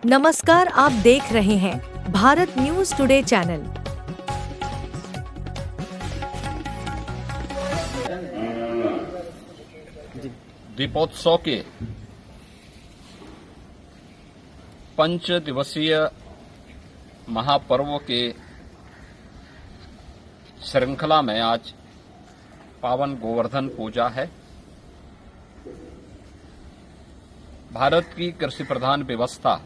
नमस्कार, आप देख रहे हैं भारत न्यूज टुडे चैनल। दीपोत्सव के 5 दिवसीय महापर्व के श्रृंखला में आज पावन गोवर्धन पूजा है। भारत की कृषि प्रधान व्यवस्था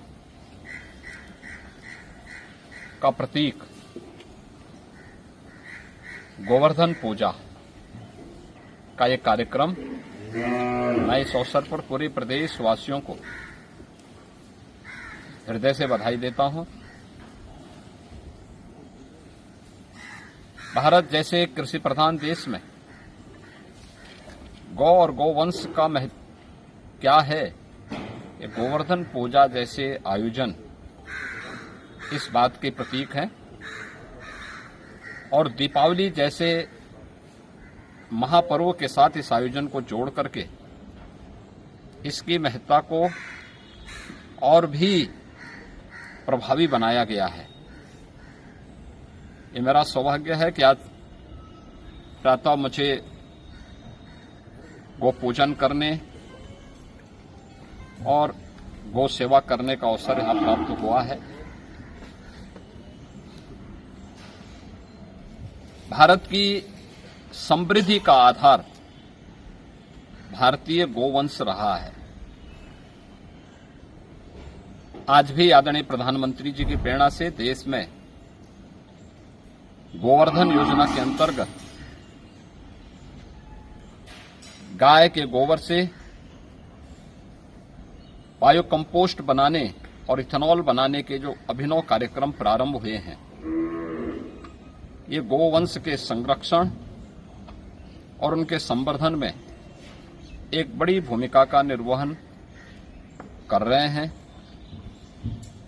का प्रतीक गोवर्धन पूजा का ये कार्यक्रम, मैं इस अवसर पर पूरे प्रदेश वासियों को हृदय से बधाई देता हूं। भारत जैसे कृषि प्रधान देश में गौ और गौवंश का महत्व क्या है, ये गोवर्धन पूजा जैसे आयोजन इस बात के प्रतीक हैं। और दीपावली जैसे महापर्व के साथ इस आयोजन को जोड़ करके इसकी महत्ता को और भी प्रभावी बनाया गया है। ये मेरा सौभाग्य है कि आज प्रातः मुझे गो पूजन करने और गो सेवा करने का अवसर यहाँ प्राप्त हुआ है। भारत की समृद्धि का आधार भारतीय गोवंश रहा है। आज भी आदरणीय प्रधानमंत्री जी की प्रेरणा से देश में गोवर्धन योजना के अंतर्गत गाय के गोबर से बायो कंपोस्ट बनाने और इथेनॉल बनाने के जो अभिनव कार्यक्रम प्रारंभ हुए हैं, ये गोवंश के संरक्षण और उनके संवर्धन में एक बड़ी भूमिका का निर्वहन कर रहे हैं।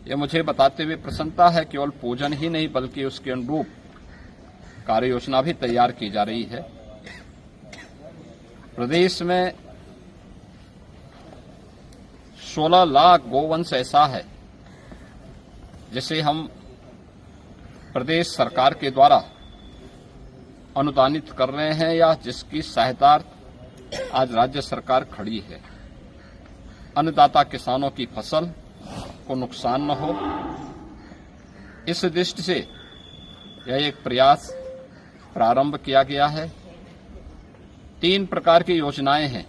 ये मुझे बताते हुए प्रसन्नता है, केवल पूजन ही नहीं बल्कि उसके अनुरूप कार्य योजना भी तैयार की जा रही है। प्रदेश में 16 लाख गोवंश ऐसा है जिसे हम प्रदेश सरकार के द्वारा अनुदानित कर रहे हैं या जिसकी सहायतार्थ आज राज्य सरकार खड़ी है। अन्नदाता किसानों की फसल को नुकसान न हो, इस दृष्टि से यह एक प्रयास प्रारंभ किया गया है। 3 प्रकार की योजनाएं हैं।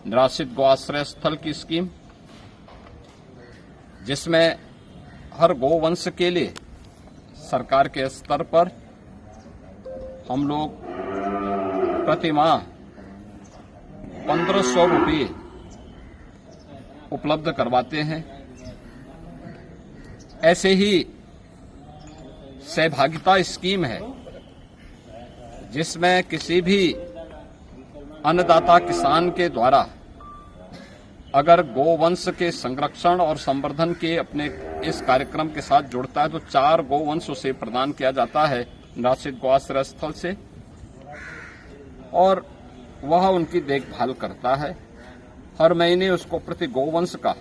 निराश्रित गौ आश्रय स्थल की स्कीम, जिसमें हर गोवंश के लिए सरकार के स्तर पर हम लोग प्रति माह 1500 रुपये उपलब्ध करवाते हैं। ऐसे ही सहभागिता स्कीम है, जिसमें किसी भी अन्नदाता किसान के द्वारा अगर गोवंश के संरक्षण और संवर्धन के अपने इस कार्यक्रम के साथ जुड़ता है तो 4 गोवंश उसे प्रदान किया जाता है निराश्रित गौ आश्रय स्थल से, और वह उनकी देखभाल करता है। हर महीने उसको प्रति गोवंश का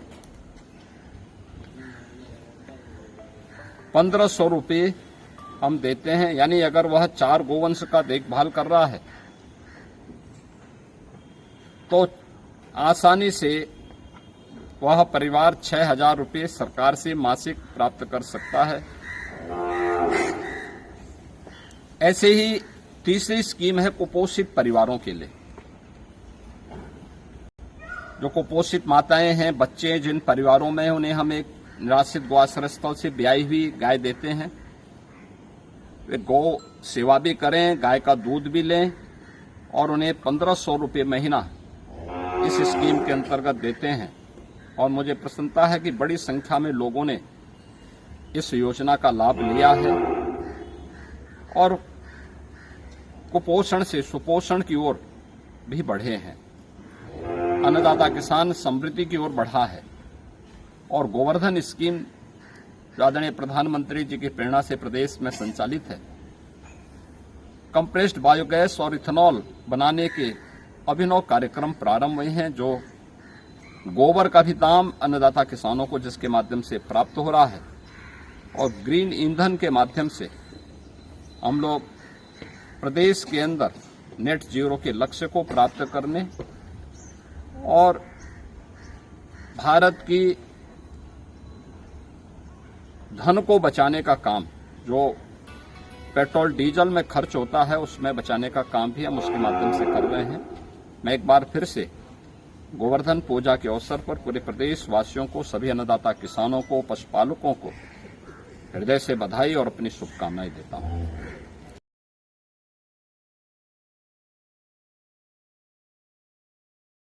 1500 रुपये हम देते हैं। यानी अगर वह 4 गोवंश का देखभाल कर रहा है तो आसानी से वह परिवार 6000 रुपये सरकार से मासिक प्राप्त कर सकता है। ऐसे ही तीसरी स्कीम है कुपोषित परिवारों के लिए। जो कुपोषित माताएं हैं, बच्चे हैं जिन परिवारों में, उन्हें हम एक निराश्रित गौ आश्रय स्थल से ब्याई हुई गाय देते हैं। वे गौ सेवा भी करें, गाय का दूध भी लें और उन्हें 1500 रुपये महीना इस स्कीम के अंतर्गत देते हैं। और मुझे प्रसन्नता है कि बड़ी संख्या में लोगों ने इस योजना का लाभ लिया है और कुपोषण से सुपोषण की ओर भी बढ़े हैं। अन्नदाता किसान समृद्धि की ओर बढ़ा है। और गोवर्धन स्कीम जो आदरणीय प्रधानमंत्री जी की प्रेरणा से प्रदेश में संचालित है, कंप्रेस्ड बायोगैस और इथेनॉल बनाने के अभिनव कार्यक्रम प्रारंभ हुए हैं, जो गोबर का भी दाम अन्नदाता किसानों को जिसके माध्यम से प्राप्त हो रहा है और ग्रीन ईंधन के माध्यम से हम लोग प्रदेश के अंदर नेट जीरो के लक्ष्य को प्राप्त करने और भारत की धन को बचाने का काम, जो पेट्रोल डीजल में खर्च होता है उसमें बचाने का काम भी हम उसके माध्यम से कर रहे हैं। मैं एक बार फिर से गोवर्धन पूजा के अवसर पर पूरे प्रदेश वासियों को, सभी अन्नदाता किसानों को, पशुपालकों को हृदय से बधाई और अपनी शुभकामनाएं देता हूं।